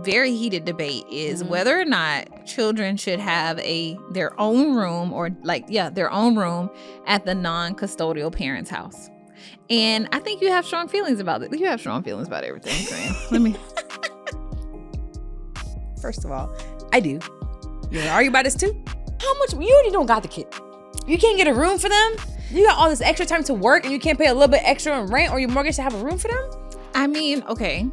very heated debate is whether or not children should have their own room or their own room at the non-custodial parent's house. And I think you have strong feelings about it. You have strong feelings about everything, friend. Let me. First of all, I do. You want to argue about this too? How much? You already don't got the kid. You can't get a room for them? You got all this extra time to work and you can't pay a little bit extra in rent or your mortgage to have a room for them? I mean, okay.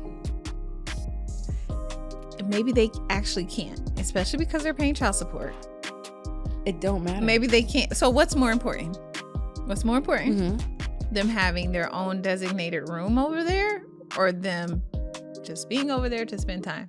Maybe they actually can't, especially because they're paying child support. It don't matter. Maybe they can't. So what's more important? What's more important? Them having their own designated room over there or them just being over there to spend time?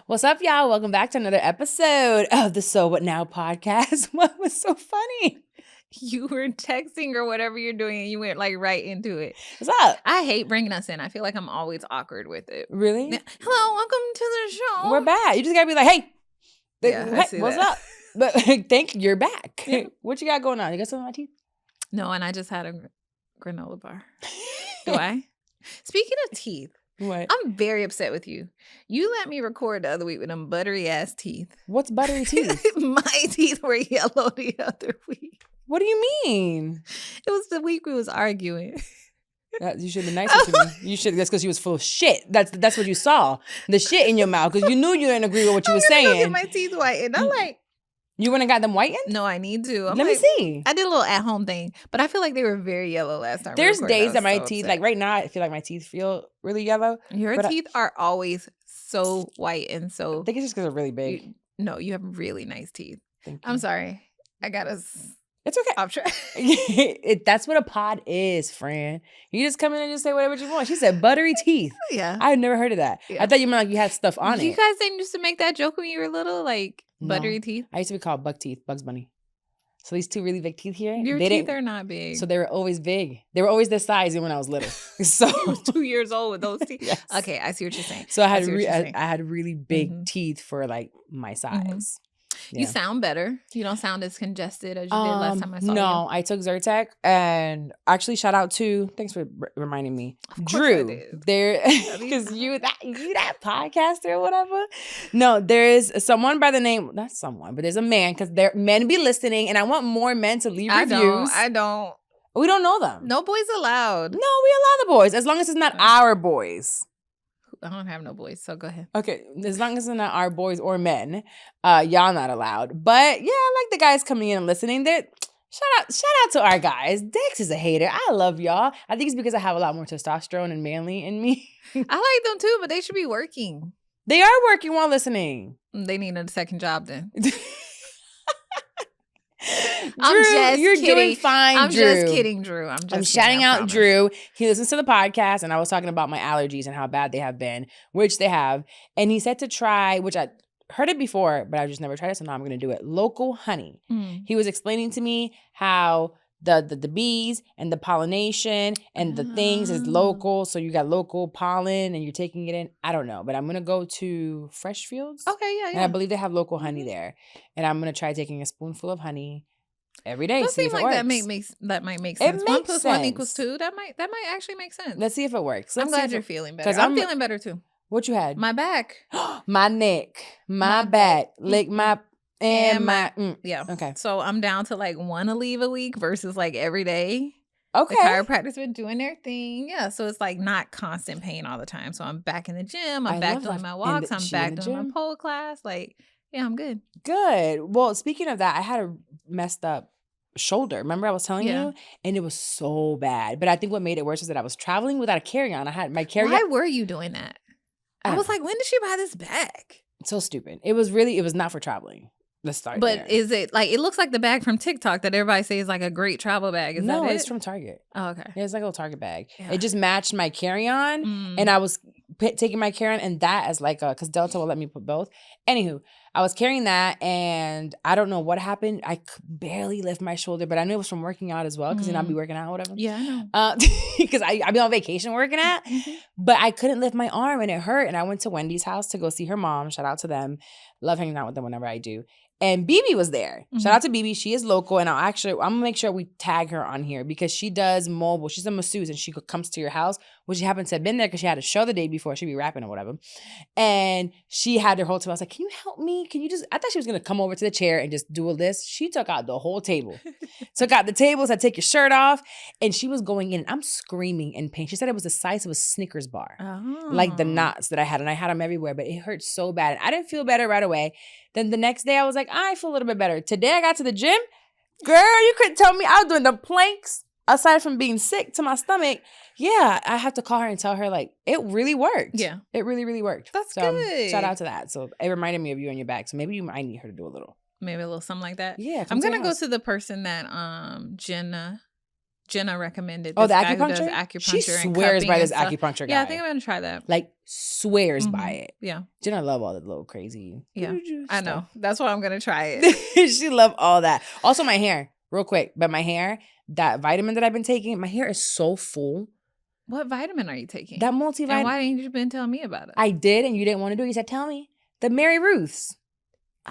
What's up, y'all? Welcome back to another episode of the So What Now podcast. What was so funny? You were texting or whatever you're doing and you went like right into it. What's up? I hate bringing us in. I feel like I'm always awkward with it. Really? Hello, welcome to the show. We're back. You just gotta be like, hey, what's that. up? But thank you, you're back. Yeah. What you got going on? You got something on my teeth? No, and I just had a granola bar. Do I? Speaking of teeth. What? I'm very upset with you. You let me record the other week with them buttery ass teeth. What's buttery teeth? My teeth were yellow the other week. What do you mean? It was the week we was arguing. You should have been nicer to me. You should. That's because you was full of shit. That's what you saw. The shit in your mouth because you knew you didn't agree with what you were saying. Go get my teeth whitened. I'm like, you went and got them whitened? no, I need to. Let me see. I did a little at home thing, but I feel like they were very yellow last time. There's days that my teeth, like right now, I feel like my teeth feel really yellow. Your teeth are always so white and so. I think it's just because they're really big. No, you have really nice teeth. Thank you. I'm sorry. I got us. It's okay. Off track. That's what a pod is, friend. You just come in and just say whatever you want. She said buttery teeth. Yeah. I had never heard of that. Yeah. I thought you meant like you had stuff on it. You guys didn't used to make that joke when you were little, like buttery teeth? I used to be called Buck Teeth, Bugs Bunny. So these two really big teeth here. Your teeth are not big. So they were always big. They were always this size even when I was little. So 2 years old with those teeth. Yes. Okay, I see what you're saying. So I had really big teeth for like my size. Mm-hmm. Yeah. You sound better. You don't sound as congested as you did last time I saw you. No, I took Zyrtec and actually shout out to, thanks for reminding me, Drew. There, because you that podcaster or whatever. No, there is someone by the name, not someone, but there's a man because men be listening and I want more men to leave reviews. I don't. We don't know them. No boys allowed. No, we allow the boys as long as it's not our boys. I don't have no boys, so go ahead. Okay, as long as it's not our boys or men, y'all not allowed. But yeah, I like the guys coming in and listening. Shout out to our guys. Dex is a hater. I love y'all. I think it's because I have a lot more testosterone and manly in me. I like them too, but they should be working. They are working while listening. They need a second job then. You're doing fine, I'm Drew. just kidding, Drew. I'm shouting out Drew. He listens to the podcast, and I was talking about my allergies and how bad they have been, which they have. And he said to try, which I heard it before, but I just never tried it, so now I'm going to do it. Local honey. He was explaining to me how the bees and the pollination and the things is local. So you got local pollen and you're taking it in. I don't know, but I'm going to go to Fresh Fields. Okay, yeah. And I believe they have local honey there. And I'm going to try taking a spoonful of honey every day. That seems like that might make sense. 1 + 1 = 2. That might actually make sense. Let's see if it works. I'm glad you're feeling better. I'm feeling better too. What you had? My back. My neck. My back. Lick my... And my yeah. Okay. So I'm down to like 1 leave a week versus like every day. Okay. The chiropractors been doing their thing. Yeah. So it's like not constant pain all the time. So I'm back in the gym. I'm back doing my walks. I'm back doing my pole class. Like, yeah, I'm good. Good. Well, speaking of that, I had a messed up shoulder. Remember I was telling you? And it was so bad. But I think what made it worse was that I was traveling without a carry-on. I had my carry-on. Why were you doing that? I was like, when did she buy this bag? So stupid. It was not for traveling. Let's start there. But is it like, it looks like the bag from TikTok that everybody says is like a great travel bag. Is that it? No, it's from Target. Oh, okay. Yeah, it's like a little Target bag. Yeah. It just matched my carry-on. And taking my Karen and that as like because Delta will let me put both. Anywho, I was carrying that and I don't know what happened. I could barely lift my shoulder, but I knew it was from working out as well because I'll be working out or whatever. Yeah, I know. Because I be on vacation working out, but I couldn't lift my arm and it hurt. And I went to Wendy's house to go see her mom. Shout out to them. Love hanging out with them whenever I do. And BB was there. Shout out to BB. She is local. And I'm going to make sure we tag her on here because she does mobile. She's a masseuse and she comes to your house, which she happens to have been there because she had a show the day before. She'd be rapping or whatever. And she had her whole table. I was like, can you help me? I thought she was going to come over to the chair and just do a list. She took out the whole table. Took out the table, said, take your shirt off. And she was going in. I'm screaming in pain. She said it was the size of a Snickers bar. Oh. Like the knots that I had. And I had them everywhere, but it hurt so bad. And I didn't feel better right away. Then the next day I was like, I feel a little bit better. Today I got to the gym. Girl, you couldn't tell me I was doing the planks aside from being sick to my stomach. Yeah, I have to call her and tell her like it really worked. Yeah. It really, really worked. That's good. Shout out to that. So it reminded me of you on your back. So maybe you might need her to do a little. Maybe a little something like that. Yeah. I'm going to go to the person that Jenna recommended. Oh, the acupuncture? Does acupuncture. She swears by this acupuncture guy. Yeah, I think I'm going to try that. Like, swears by it. Yeah. Jenna love all the little crazy. Yeah, I know. That's why I'm going to try it. She love all that. Also, my hair, real quick. But my hair, that vitamin that I've been taking, my hair is so full. What vitamin are you taking? That multivitamin. And why didn't you been telling me about it? I did, and you didn't want to do it. You said, tell me. The Mary Ruth's.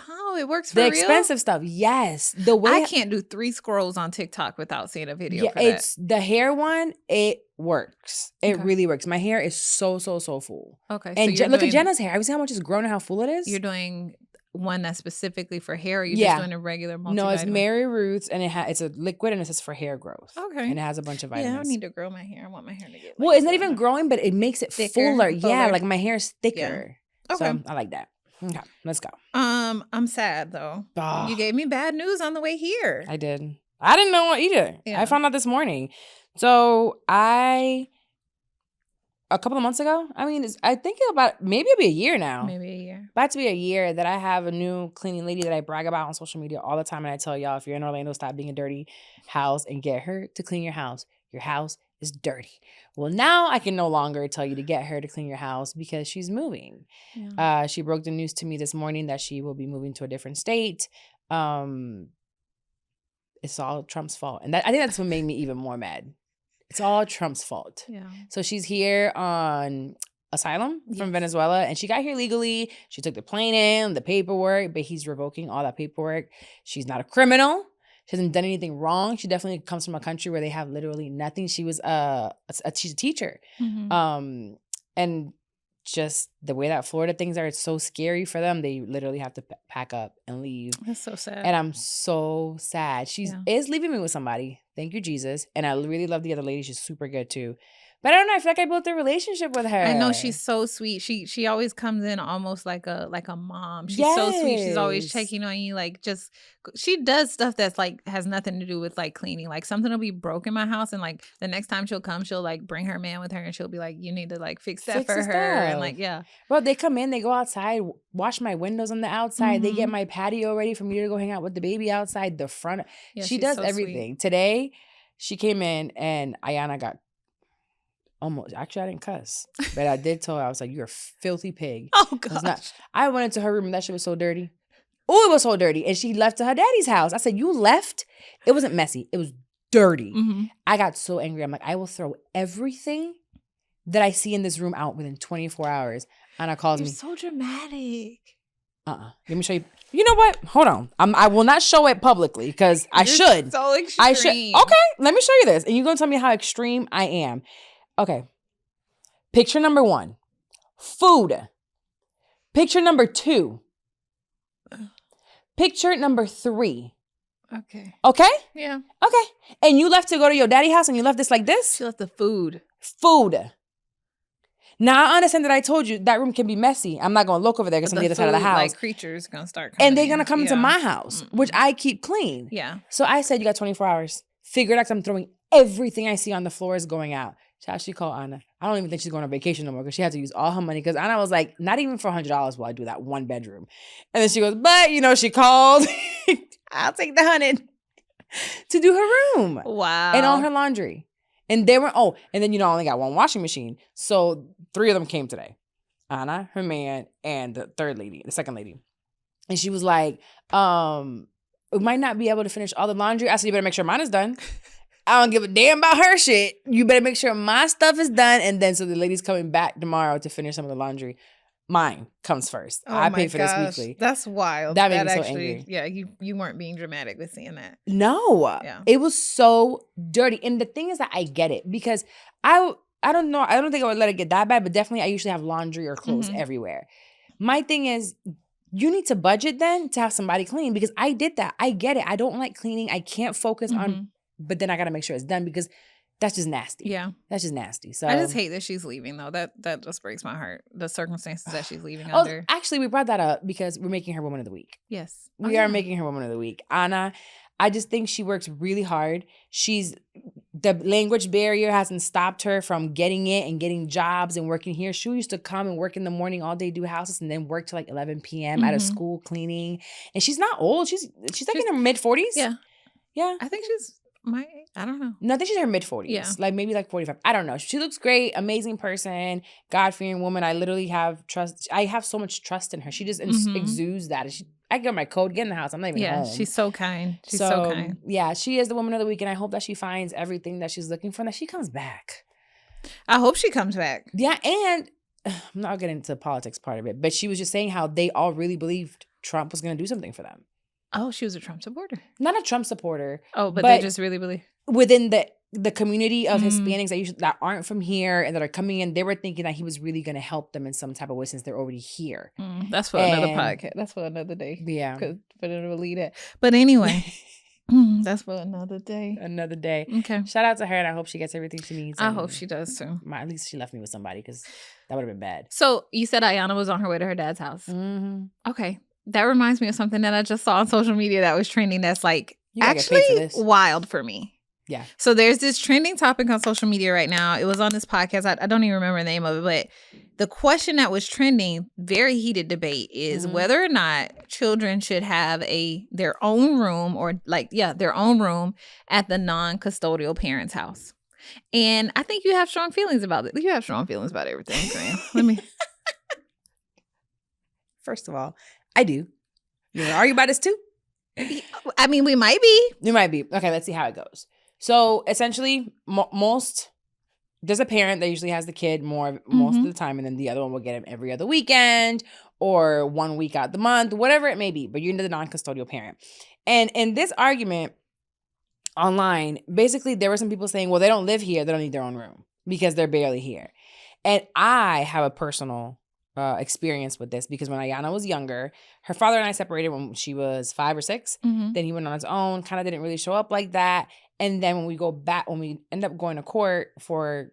Oh, it works for real? The expensive stuff. Yes. The way I can't do 3 scrolls on TikTok without seeing a video for that. It's the hair one. It works. It really works. My hair is so full. Okay. And look at Jenna's hair. Have you seen how much it's grown and how full it is? You're doing one that's specifically for hair, or you're just doing a regular multivitamin? No, it's Mary Ruth's, and it's a liquid, and it says for hair growth. Okay. And it has a bunch of vitamins. Yeah, I need to grow my hair. I want my hair to get well, it's not even growing, but it makes it fuller. Yeah, like my hair is thicker. Yeah. Okay. So I like that. Okay, let's go. I'm sad though. You gave me bad news on the way here. I did. I didn't know either. Yeah. I found out this morning. So a couple of months ago, I think about maybe it'll be a year now. Maybe a year. About to be a year that I have a new cleaning lady that I brag about on social media all the time. And I tell y'all, if you're in Orlando, stop being a dirty house and get her to clean your house. Your house is dirty. Well, now I can no longer tell you to get her to clean your house because she's moving. Yeah. She broke the news to me this morning that she will be moving to a different state. It's all Trump's fault. And I think that's what made me even more mad. It's all Trump's fault. Yeah. So she's here on asylum from Venezuela, and she got here legally. She took the plane in, the paperwork, but he's revoking all that paperwork. She's not a criminal. She hasn't done anything wrong. She definitely comes from a country where they have literally nothing. She was she's a teacher. Mm-hmm. And just the way that Florida things are, it's so scary for them. They literally have to pack up and leave. That's so sad. And I'm so sad. She is leaving me with somebody. Thank you, Jesus. And I really love the other lady. She's super good too. But I don't know. I feel like I built a relationship with her. I know she's so sweet. She always comes in almost like a mom. She's so sweet. She's always checking on you. Like she does stuff that's like has nothing to do with like cleaning. Like something will be broke in my house, and like the next time she'll come, she'll like bring her man with her, and she'll be like, "You need to like fix that for her." And like Well, they come in, they go outside, wash my windows on the outside. Mm-hmm. They get my patio ready for me to go hang out with the baby outside the front. Yeah, she does so everything. Sweet. Today, she came in and Ayana got. Almost. Actually, I didn't cuss. But I did tell her, I was like, you're a filthy pig. Oh, gosh. I went into her room and that shit was so dirty. Oh, it was so dirty. And she left to her daddy's house. I said, you left? It wasn't messy. It was dirty. Mm-hmm. I got so angry. I'm like, I will throw everything that I see in this room out within 24 hours. Anna calls me. You're so dramatic. Let me show you. You know what? Hold on. I will not show it publicly because I should. So extreme. I should. Okay, let me show you this. And you're going to tell me how extreme I am. Okay. Picture number 1, food. Picture number 2. Picture number 3. Okay. Okay? Yeah. Okay. And you left to go to your daddy's house and you left this like this? She left the food. Food. Now, I understand that I told you that room can be messy. I'm not going to look over there because I'm on the other side of the house. Like creatures going to start coming and they're going to come into my house, which I keep clean. Yeah. So I said, you got 24 hours. Figure it out because I'm throwing everything I see on the floor is going out. She called Anna. I don't even think she's going on vacation no more because she had to use all her money. Because Anna was like, not even for $100 will I do that 1 bedroom. And then she goes, but, she called. I'll take the $100 to do her room. Wow. And all her laundry. And they were, and then, I only got one washing machine. So 3 of them came today. Anna, her man, and the second lady. And she was like, we might not be able to finish all the laundry. I said, you better make sure mine is done. I don't give a damn about her shit. You better make sure my stuff is done. And then so the lady's coming back tomorrow to finish some of the laundry. Mine comes first. I pay for this weekly. That's wild. That made me so angry. Yeah, you weren't being dramatic with saying that. No. Yeah. It was so dirty. And the thing is that I get it because I don't know. I don't think I would let it get that bad, but definitely I usually have laundry or clothes everywhere. My thing is, you need to budget then to have somebody clean because I did that. I get it. I don't like cleaning. I can't focus on, but then I got to make sure it's done because that's just nasty. Yeah. That's just nasty. So I just hate that she's leaving though. That just breaks my heart. The circumstances that she's leaving under. Actually, we brought that up because we're making her Woman of the Week. Yes. We are making her Woman of the Week. Anna, I just think she works really hard. The language barrier hasn't stopped her from getting it and getting jobs and working here. She used to come and work in the morning all day, do houses, and then work till like 11 p.m. at a school cleaning. And she's not old. She's like in her mid-40s. Yeah. Yeah. I think she's I don't know. No, I think she's in her mid-40s. Yeah. Like maybe like 45. I don't know. She looks great. Amazing person. God-fearing woman. I literally have trust. I have so much trust in her. She just exudes that. I give her my code, get in the house. I'm not even home. She's so kind. She's so kind. Yeah, she is the Woman of the Week, and I hope that she finds everything that she's looking for and that she comes back. I hope she comes back. Yeah, and I'm not getting into the politics part of it, but she was just saying how they all really believed Trump was going to do something for them. Oh, she was a Trump supporter. Not a Trump supporter. Oh, but they just really believe. Within the community of Hispanics that aren't from here and that are coming in, they were thinking that he was really going to help them in some type of way since they're already here. That's for another podcast. That's for another day. Yeah. Because for them to lead it. But anyway, that's for another day. Another day. Okay. Shout out to her, and I hope she gets everything she needs. I hope she does too. At least she left me with somebody because that would have been bad. So you said Ayana was on her way to her dad's house. Mm-hmm. Okay. That reminds me of something that I just saw on social media that was trending that's like actually wild for me. Yeah. So there's this trending topic on social media right now. It was on this podcast. I don't even remember the name of it, but the question that was trending, very heated debate, is whether or not children should have their own room their own room at the non-custodial parents' house. And I think you have strong feelings about it. You have strong feelings about everything, Graham. Let me. First of all, I do. You want to argue about this too? I mean, we might be. You might be. Okay, let's see how it goes. So essentially, there's a parent that usually has the kid most of the time, and then the other one will get him every other weekend or 1 week out the month, whatever it may be. But you're the non-custodial parent. And in this argument online, basically there were some people saying, well, they don't live here. They don't need their own room because they're barely here. And I have a personal experience with this because when Ayana was younger, her father and I separated when she was 5 or 6. Then he went on his own, kind of didn't really show up like that. And then when we end up going to court for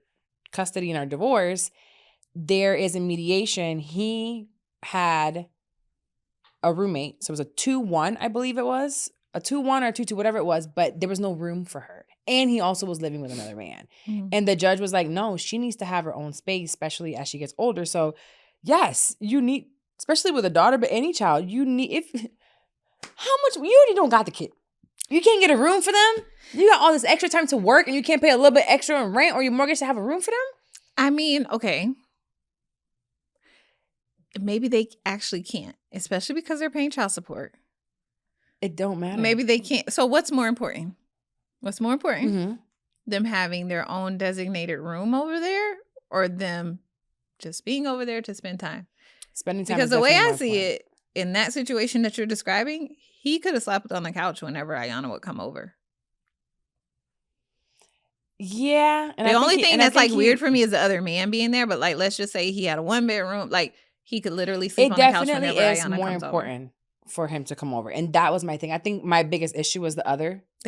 custody and our divorce, there is a mediation. He had a roommate. So it was a 2-1, I believe it was. A 2-1 or 2-2, whatever it was. But there was no room for her. And he also was living with another man. And the judge was like, no, she needs to have her own space, especially as she gets older. So yes, you need, especially with a daughter, but any child, how much, you already don't got the kid. You can't get a room for them? You got all this extra time to work and you can't pay a little bit extra in rent or your mortgage to have a room for them? I mean, okay. Maybe they actually can't, especially because they're paying child support. It don't matter. Maybe they can't. So what's more important? What's more important? Them having their own designated room over there or them just being over there to spend time? Spending time. Because the way I see it, in that situation that you're describing, he could have slept on the couch whenever Ayana would come over. Yeah. And the only thing that's like weird for me is the other man being there. But like, let's just say he had a 1-bedroom. Like he could literally sleep on the couch whenever Ayana comes over. It definitely is more important for him to come over. And that was my thing. I think my biggest issue was the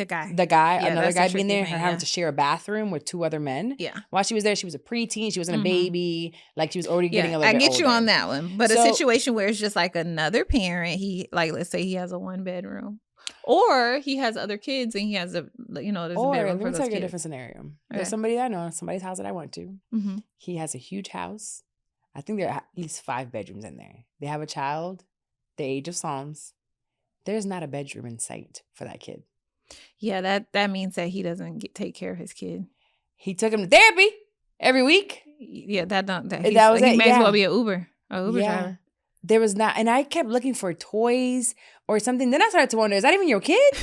guy, yeah, another guy being there, her having to share a bathroom with 2 other men. Yeah. While she was there, she was a preteen. She wasn't a baby. Like she was already getting a little bit older. I get you on that one. But a situation where it's just like another parent, let's say he has a 1-bedroom. Or he has other kids and he has there's a bedroom for those kids. Let me tell you a different scenario. Okay. There's somebody that I know, somebody's house that I went to. He has a huge house. I think there are at least 5 bedrooms in there. They have a child, the age of Psalms. There's not a bedroom in sight for that kid. Yeah, that means that he doesn't take care of his kid. He took him to therapy every week. Yeah, that was He may as well be an Uber driver. There was not, and I kept looking for toys or something. Then I started to wonder, is that even your kid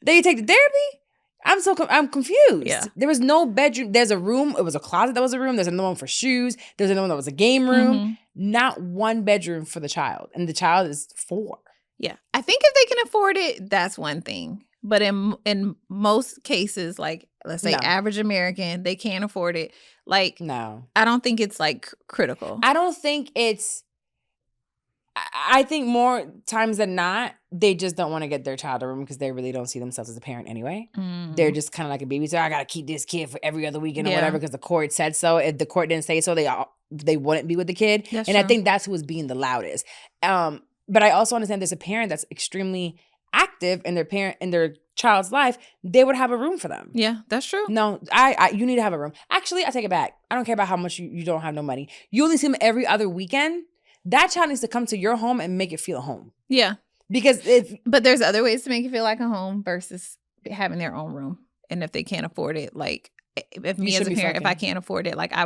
that you take to therapy? I'm confused. Yeah. There was no bedroom. There's a room. It was a closet that was a room. There's another one for shoes. There's another one that was a game room. Mm-hmm. Not one bedroom for the child. And the child is 4. Yeah. I think if they can afford it, that's one thing. But in most cases, like, let's say average American, they can't afford it. Like, no. I don't think it's, like, critical. I don't think it's, I think more times than not, they just don't want to get their child a room because they really don't see themselves as a parent anyway. Mm. They're just kind of like a babysitter. I got to keep this kid for every other weekend or whatever because the court said so. If the court didn't say so, they wouldn't be with the kid. That's and true. I think that's who was being the loudest. But I also understand there's a parent that's extremely active in their child's life. They would have a room for them. Yeah, that's true. No, you need to have a room. Actually, I take it back. I don't care about how much you don't have no money. You only see them every other weekend. That child needs to come to your home and make it feel a home. Yeah. Because but there's other ways to make it feel like a home versus having their own room. And if they can't afford it, like if me as a parent, if I can't afford it, like I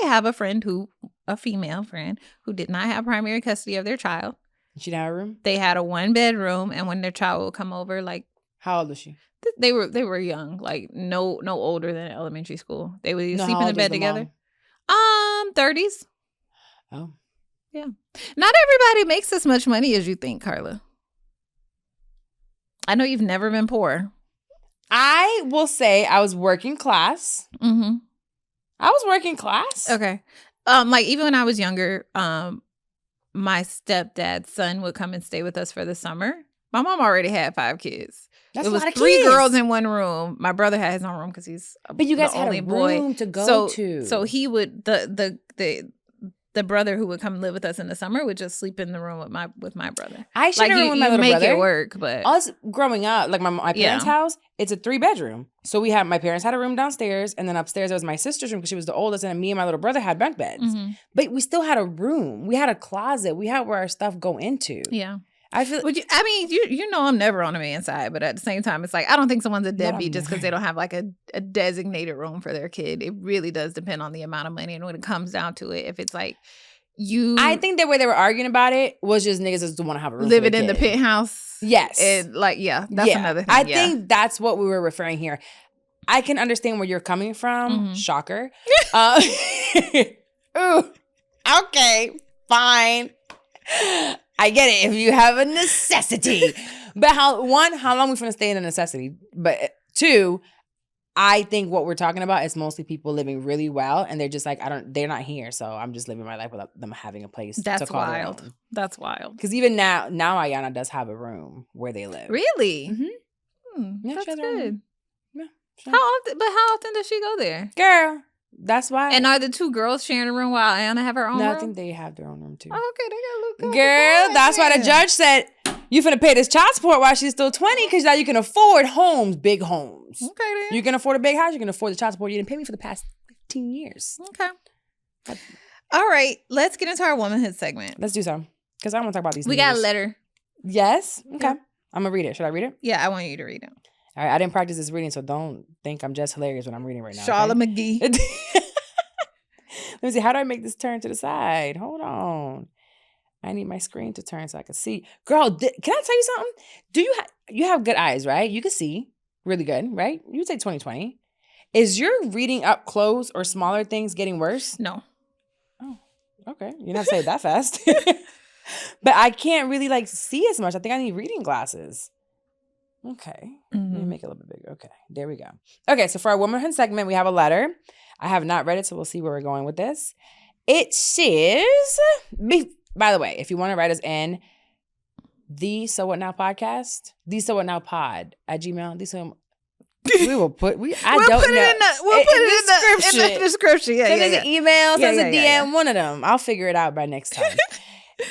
have a female friend who did not have primary custody of their child. She didn't have a room? They had a 1-bedroom, and when their child would come over, like, how old was she? They were young, like no older than elementary school. They would sleep in the bed together. 30s. Oh. Yeah. Not everybody makes as much money as you think, Carla. I know you've never been poor. I will say I was working class. Mm-hmm. I was working class. Okay. Like even when I was younger, my stepdad's son would come and stay with us for the summer. My mom already had 5 kids. That's it was a lot of 3 kids. Girls in one room. My brother had his own room because he's but you guys the had only a boy. room to go to. So he would the brother who would come live with us in the summer would just sleep in the room with my brother. I should have with my little make brother. It work, but us growing up, like my parents' house, it's a 3-bedroom. So my parents had a room downstairs, and then upstairs there was my sister's room because she was the oldest, and then me and my little brother had bunk beds. Mm-hmm. But we still had a room. We had a closet. We had where our stuff go into. Yeah. I feel. You know, I'm never on a man's side, but at the same time, it's like I don't think someone's a deadbeat just because they don't have like a designated room for their kid. It really does depend on the amount of money, and when it comes down to it, if it's like I think the way they were arguing about it was just niggas just want to have a room living in the penthouse. Yes, and that's another thing. I think that's what we were referring here. I can understand where you're coming from. Mm-hmm. Shocker. Ooh, okay, fine. I get it if you have a necessity. But how long we finna stay in a necessity? But 2, I think what we're talking about is mostly people living really well, and they're just like, they're not here, so I'm just living my life without them having a place to call their own. That's wild. Because even now Ayana does have a room where they live. Really? Mm-hmm. Yeah, that's good. Yeah. Sure. How often does she go there? Girl, that's why. And are the 2 girls sharing a room while Ayana have her own room? I think they have their own room too. Oh, okay, they got a little good. Girl, that's why the judge said, you finna pay this child support while she's still 20 because now you can afford big homes. Okay, then. You can afford a big house. You can afford the child support. You didn't pay me for the past 15 years. Okay. All right, let's get into our womanhood segment. Let's do so. Because I want to talk about these We got a letter. Yes? Okay. Yeah. I'm going to read it. Should I read it? Yeah, I want you to read it. All right. I didn't practice this reading, so don't think I'm just hilarious when I'm reading right now. Charlotte McGee. Let me see. How do I make this turn to the side? Hold on. I need my screen to turn so I can see. Girl, can I tell you something? Do you have good eyes, right? You can see really good, right? You would say 20/20. Is your reading up close or smaller things getting worse? No. Oh, okay. You didn't have to say it that fast. But I can't really see as much. I think I need reading glasses. Okay. Mm-hmm. Let me make it a little bit bigger. Okay. There we go. Okay. So for our womanhood segment, we have a letter. I have not read it, so we'll see where we're going with this. It says, by the way, if you want to write us in, the So What Now podcast, the So What Now pod at Gmail. We will put We'll put it in the description. Yeah, send us an email, send us a DM, yeah. one of them. I'll figure it out by next time.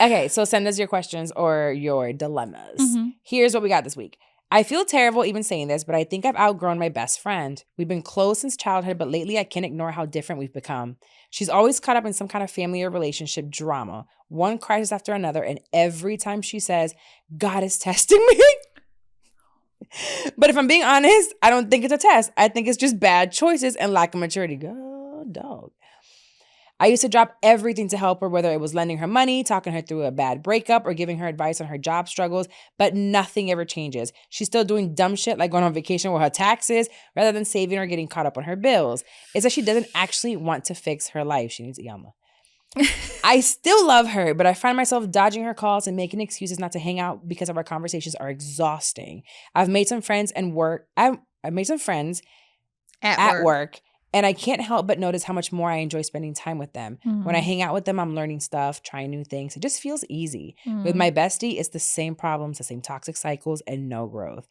Okay, so send us your questions or your dilemmas. Mm-hmm. Here's what we got this week. I feel terrible even saying this, but I think I've outgrown my best friend. We've been close since childhood, but lately I can't ignore how different we've become. She's always caught up in some kind of family or relationship drama, one crisis after another, and every time she says, God is testing me, But if I'm being honest, I don't think it's a test. I think it's just bad choices and lack of maturity. Go, dog. I used to drop everything to help her, whether it was lending her money, talking her through a bad breakup, or giving her advice on her job struggles, but nothing ever changes. She's still doing dumb shit like going on vacation with her taxes rather than saving or getting caught up on her bills. It's that she doesn't actually want to fix her life. She needs Iyama. I still love her, but I find myself dodging her calls and making excuses not to hang out because of our conversations are exhausting. I've made some friends and work. I've made some friends at work. And I can't help but notice how much more I enjoy spending time with them. Mm-hmm. When I hang out with them, I'm learning stuff, trying new things. It just feels easy. Mm-hmm. With my bestie, it's the same problems, the same toxic cycles, and no growth.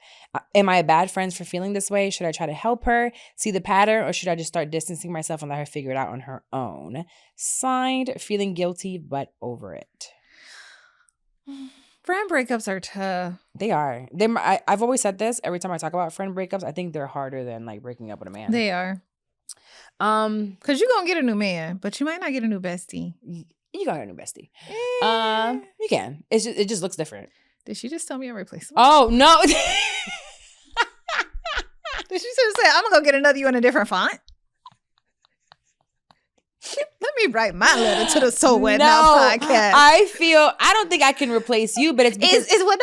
Am I a bad friend for feeling this way? Should I try to help her, see the pattern, or should I just start distancing myself and let her figure it out on her own? Signed, feeling guilty, but over it. Friend breakups are tough. They are. I've always said this. Every time I talk about friend breakups, I think they're harder than like breaking up with a man. They are. Because you're gonna get a new man, but you might not get a new bestie. You gonna get a new bestie. You can. It just looks different. Did she just tell me I'm replaceable? Oh no. Did she just say I'm gonna go get another you in a different font? Let me write my letter to the So Wet Now podcast. I don't think I can replace you, but it's because is what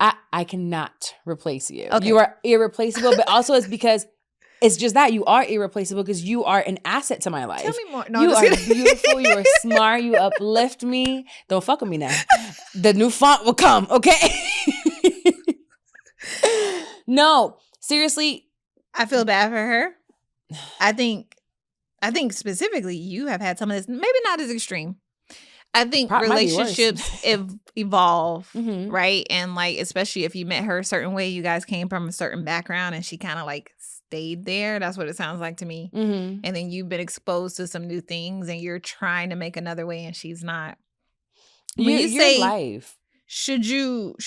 now? I cannot replace you. Okay. You are irreplaceable, but also it's because it's just that you are irreplaceable because you are an asset to my life. Tell me more. No, you are beautiful. You are smart. You uplift me. Don't fuck with me now. The new font will come, okay? No, seriously. I feel bad for her. I think specifically you have had some of this, maybe not as extreme. I think relationships evolve, mm-hmm. right? And like, especially if you met her a certain way, you guys came from a certain background and she kind of like stayed there. That's what it sounds like to me. Mm-hmm. And then you've been exposed to some new things and you're trying to make another way and she's not. When you say life. Should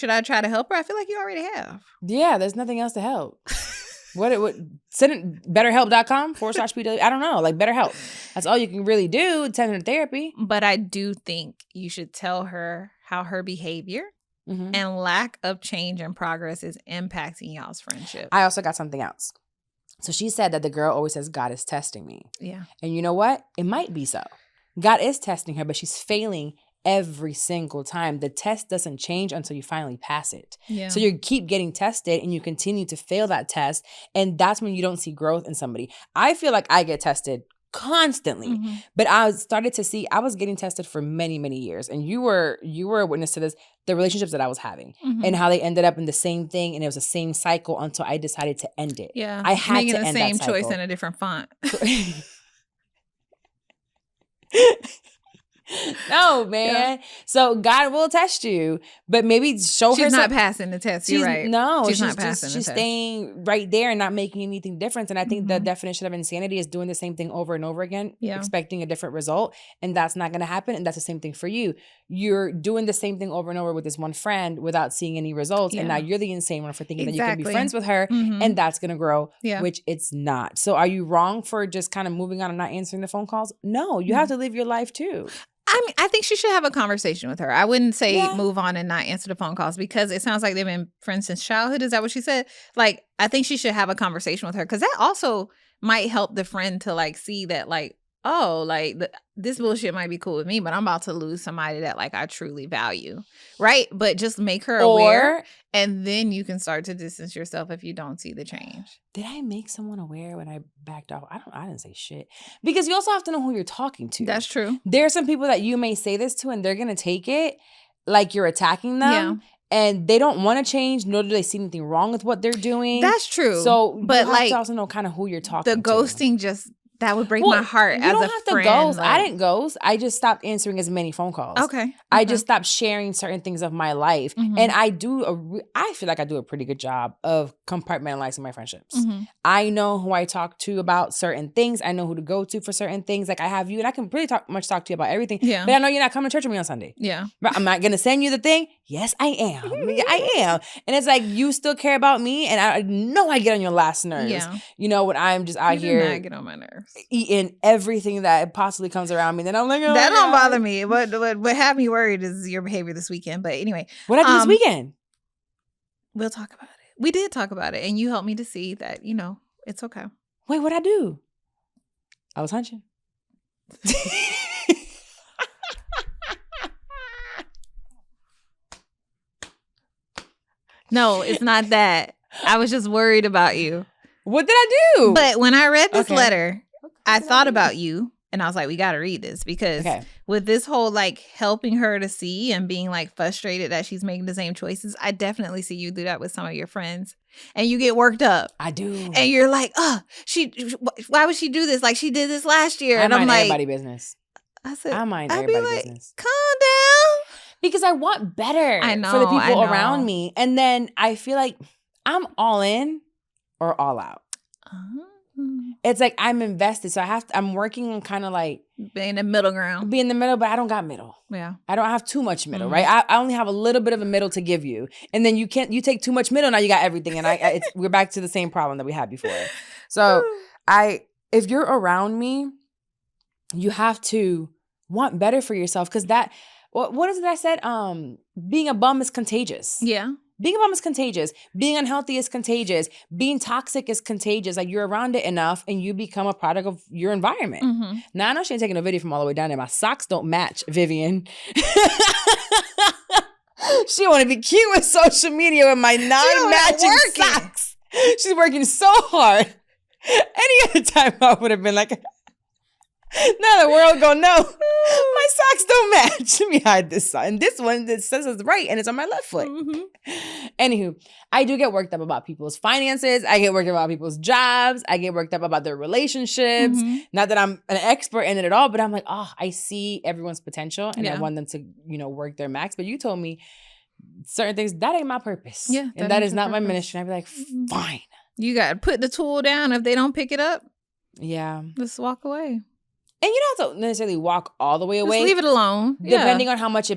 I try to help her? I feel like you already have. Yeah, there's nothing else to help. What send it betterhelp.com/PW. I don't know, like BetterHelp. That's all you can really do, attend her therapy. But I do think you should tell her how her behavior mm-hmm. and lack of change and progress is impacting y'all's friendship. I also got something else. So she said that the girl always says God is testing me. Yeah. And you know what? It might be so. God is testing her, but she's failing every single time. The test doesn't change until you finally pass it. Yeah. So you keep getting tested and you continue to fail that test. And that's when you don't see growth in somebody. I feel like I get tested constantly, mm-hmm. but I started to see I was getting tested for many, many years. And you were a witness to this, the relationships that I was having mm-hmm. and how they ended up in the same thing. And it was the same cycle until I decided to end it. Yeah. I had making to end the same that cycle. choice in a different font. No, man. Yeah. So God will test you, but maybe show her. She's not passing the test. You're right. No, she's not passing the test. She's staying right there and not making anything different. And I think mm-hmm. the definition of insanity is doing the same thing over and over again, expecting a different result. And that's not going to happen. And that's the same thing for you. You're doing the same thing over and over with this one friend without seeing any results. Yeah. And now you're the insane one for thinking that you can be friends with her mm-hmm. and that's going to grow, which it's not. So are you wrong for just kind of moving on and not answering the phone calls? No, you have to live your life too. I mean, I think she should have a conversation with her. I wouldn't say move on and not answer the phone calls because it sounds like they've been friends since childhood. Is that what she said? Like, I think she should have a conversation with her because that also might help the friend to like see that like, oh, like this bullshit might be cool with me, but I'm about to lose somebody that like I truly value, right? But just make her aware and then you can start to distance yourself if you don't see the change. Did I make someone aware when I backed off? I didn't say shit. Because you also have to know who you're talking to. That's true. There are some people that you may say this to and they're going to take it like you're attacking them. Yeah. And they don't want to change, nor do they see anything wrong with what they're doing. That's true. So but you have to also know kind of who you're talking to. The ghosting just... That would break my heart as a friend. You don't have to ghost. Like, I didn't ghost. I just stopped answering as many phone calls. Okay. I just stopped sharing certain things of my life. Mm-hmm. And I feel like I do a pretty good job of compartmentalizing my friendships. Mm-hmm. I know who I talk to about certain things. I know who to go to for certain things. Like I have you and I can pretty talk to you about everything. Yeah. But I know you're not coming to church with me on Sunday. Yeah. But I'm not going to send you the thing. Yes, I am. I am. And it's like, you still care about me. And I know I get on your last nerves. Yeah. You know, when I'm just out here. You do not get on my nerves. Eating everything that possibly comes around me. Then I'm like, oh, that don't bother me. What have me worried is your behavior this weekend. But anyway. What happened this weekend? We'll talk about it. We did talk about it, and you helped me to see that, it's okay. Wait, what'd I do? I was hunching. No, it's not that. I was just worried about you. What did I do? But when I read this letter, I thought about you, and I was like, we got to read this because with this whole like helping her to see and being like frustrated that she's making the same choices, I definitely see you do that with some of your friends, and you get worked up. I do, and you're like, why would she do this? Like she did this last year, and I'm like, everybody business. I said, I mind everybody business. Calm down. Because I want better for the people around me. And then I feel like I'm all in or all out. It's like I'm invested. So I'm working on kind of like being the middle ground. Be in the middle, but I don't got middle. Yeah. I don't have too much middle, right? I only have a little bit of a middle to give you. And then you take too much middle, now you got everything. And we're back to the same problem that we had before. So if you're around me, you have to want better for yourself. Because what is it I said? Being a bum is contagious. Yeah. Being a bum is contagious. Being unhealthy is contagious. Being toxic is contagious. Like you're around it enough and you become a product of your environment. Mm-hmm. Now I know she ain't taking a video from all the way down there. My socks don't match, Vivian. She want to be cute with social media with my non-matching socks. She's working so hard. Any other time I would have been like, now the world gonna know my socks don't match. Let me hide this sock. And this one that says it's right and it's on my left foot. Mm-hmm. Anywho, I do get worked up about people's finances. I get worked up about people's jobs. I get worked up about their relationships. Mm-hmm. Not that I'm an expert in it at all, but I'm like, I see everyone's potential and I want them to, work their max. But you told me certain things, that ain't my purpose. Yeah. And that is not my ministry. I'd be like, fine. You got to put the tool down. If they don't pick it up, just walk away. And you don't have to necessarily walk all the way away. Just leave it alone. Depending on how much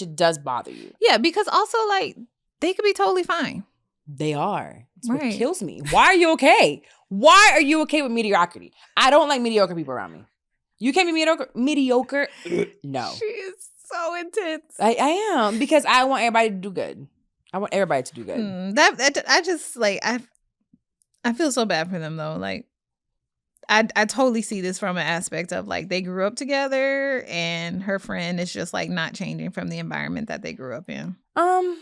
it does bother you. Yeah, because also like they could be totally fine. They are. It's what kills me. Why are you okay? Why are you okay with mediocrity? I don't like mediocre people around me. You can't be mediocre. No. She is so intense. I am, because I want everybody to do good. I want everybody to do good. I just like I feel so bad for them though. Like I totally see this from an aspect of like they grew up together and her friend is just like not changing from the environment that they grew up in. But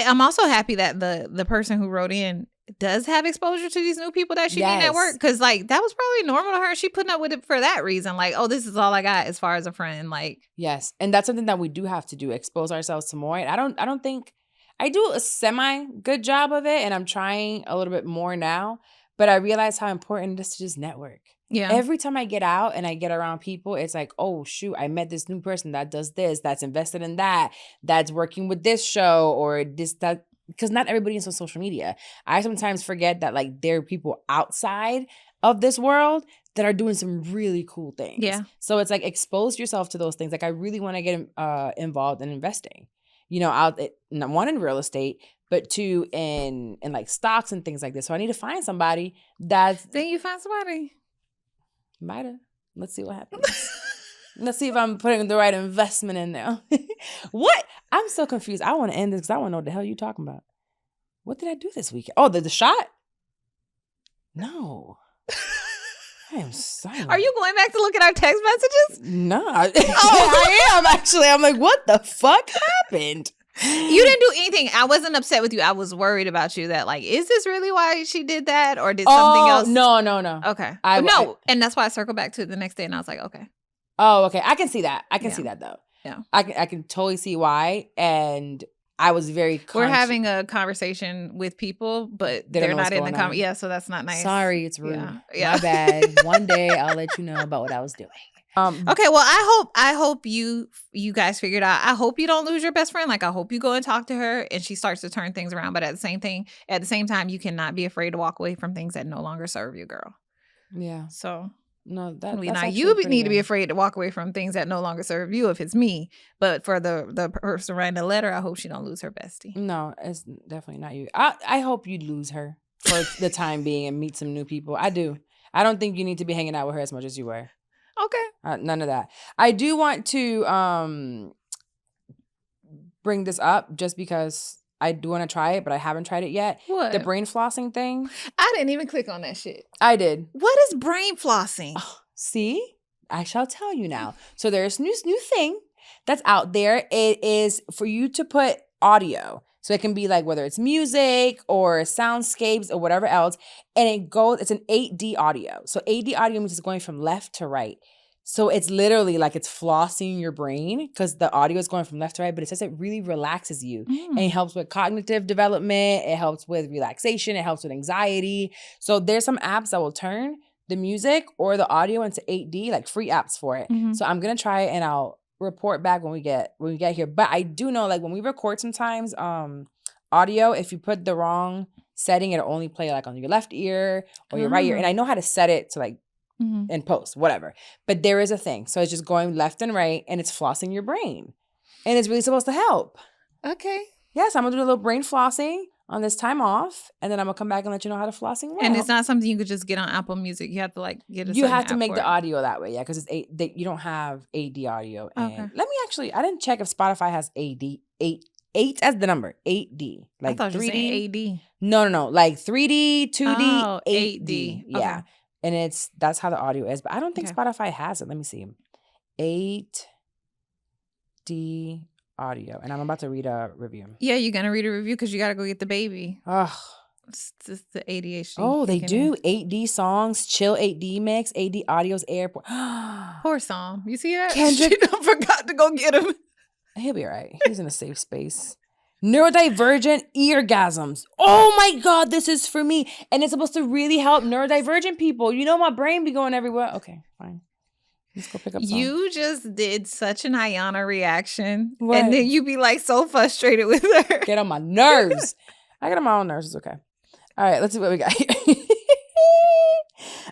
I'm also happy that the person who wrote in does have exposure to these new people that she meet at work, because like that was probably normal to her. She putting up with it for that reason. Like, this is all I got as far as a friend. Like, yes, and that's something that we do have to do: expose ourselves to more. And I don't think I do a semi good job of it, and I'm trying a little bit more now. But I realize how important it is to just network. Yeah. Every time I get out and I get around people, it's like, oh, shoot, I met this new person that does this, that's invested in that, that's working with this show or this, that. Because not everybody is on social media. I sometimes forget that like there are people outside of this world that are doing some really cool things. Yeah. So it's like expose yourself to those things. Like I really want to get involved in investing. One in real estate, but two in like stocks and things like this. So I need to find somebody that's... Then you find somebody. Might have. Let's see what happens. Let's see if I'm putting the right investment in there. What? I'm so confused. I want to end this because I want to know what the hell you're talking about. What did I do this weekend? Oh, the shot? No. I am silent. Are you going back to look at our text messages? No. I am actually. I'm like, what the fuck happened? You didn't do anything. I wasn't upset with you. I was worried about you that like, is this really why she did that? Or did something else? No. Okay. And that's why I circled back to it the next day and I was like, okay. Oh, okay. I can see that. I can see that though. Yeah. I can totally see why. And I was very conscious. We're having a conversation with people, but they're not in the comment. Yeah, so that's not nice. Sorry, it's rude. Yeah. My bad. One day I'll let you know about what I was doing. Okay, well, I hope you guys figured out. I hope you don't lose your best friend. Like, I hope you go and talk to her and she starts to turn things around. But at the same time, you cannot be afraid to walk away from things that no longer serve you, girl. Yeah. So no, you need to be afraid to walk away from things that no longer serve you if it's me. But for the person writing the letter, I hope she don't lose her bestie. No, it's definitely not you. I hope you lose her for the time being and meet some new people. I do. I don't think you need to be hanging out with her as much as you were. Okay. None of that. I do want to bring this up just because I do want to try it, but I haven't tried it yet. What? The brain flossing thing. I didn't even click on that shit. I did. What is brain flossing? Oh, see? I shall tell you now. So there's new thing that's out there. It is for you to put audio. So it can be like whether it's music or soundscapes or whatever else. And it's an 8D audio. So 8D audio means it's going from left to right. So it's literally like it's flossing your brain because the audio is going from left to right, but it says it really relaxes you. And it helps with cognitive development. It helps with relaxation. It helps with anxiety. So there's some apps that will turn the music or the audio into 8D, like free apps for it. So I'm going to try it and I'll report back when we get here. But I do know like when we record sometimes audio, if you put the wrong setting, it'll only play like on your left ear or your right ear. And I know how to set it to like in post, whatever. But there is a thing. So it's just going left and right and it's flossing your brain. And it's really supposed to help. Okay. Yes, I'm going to do a little brain flossing on this time off. And then I'm going to come back and let you know how to flossing well. And it's not something you could just get on Apple Music. You have to like get a You have to app make for the it. audio that way. Yeah, because you don't have AD audio. And Okay. let me actually, I didn't check if Spotify has AD. 8 as the number. 8D. Like I thought 3D. you were saying AD. No. Like 3D, 2D, Oh, 8D. 8D. Yeah. Okay. And that's how the audio is. But I don't think Okay. Spotify has it. Let me see. 8D audio. And I'm about to read a review. Yeah, you're going to read a review because you got to go get the baby. Ugh. It's just the ADHD. Oh, they kicking do. 8D songs, chill 8D mix, 8D audio's airport. Poor Psalm. You see that? Kendrick- She done forgot to go get him. He'll be all right. He's in a safe space. Neurodivergent eargasms. Oh my God, this is for me. And it's supposed to really help neurodivergent people. You know my brain be going everywhere. Okay, fine. Let's go pick up some. You just did such an Ayana reaction. What? And then you be like so frustrated with her. Get on my nerves. I get on my own nerves. It's okay. All right, let's see what we got here.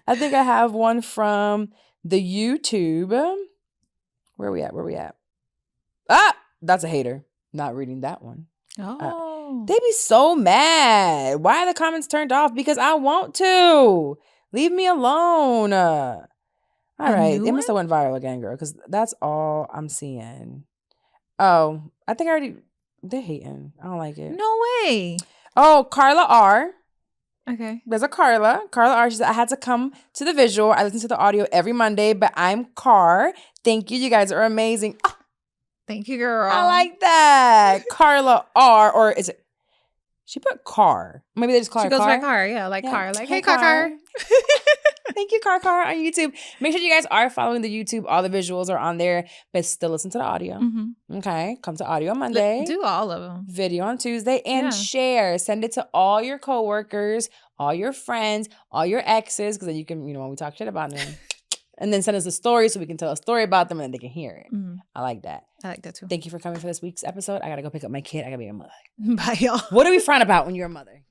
I think I have one from the YouTube. Where we at? Ah, that's a hater. Not reading that one. Oh. They be so mad. Why are the comments turned off? Because I want to. Leave me alone. All right. They must have went viral again, girl, because that's all I'm seeing. Oh, I think they're hating. I don't like it. No way. Oh, Carla R. Okay. There's a Carla. Carla R. She said, I had to come to the visual. I listen to the audio every Monday, but I'm Car. Thank you. You guys are amazing. Oh, Thank you, girl. I like that. Carla R. Or is it? She put Car. Maybe they just call her Car. She goes by Car. Yeah, like Yeah. Car. Like, Hey, hey, Car. Thank you, Car on YouTube. Make sure you guys are following the YouTube. All the visuals are on there, but still listen to the audio. Mm-hmm. Okay. Come to audio on Monday. Do all of them. Video on Tuesday. And share. Send it to all your coworkers, all your friends, all your exes, because then you can, when we talk shit about them. And then send us a story so we can tell a story about them and then they can hear it. Mm-hmm. I like that. I like that too. Thank you for coming for this week's episode. I got to go pick up my kid. I got to be a mother. Bye, y'all. What do we frown about when you're a mother?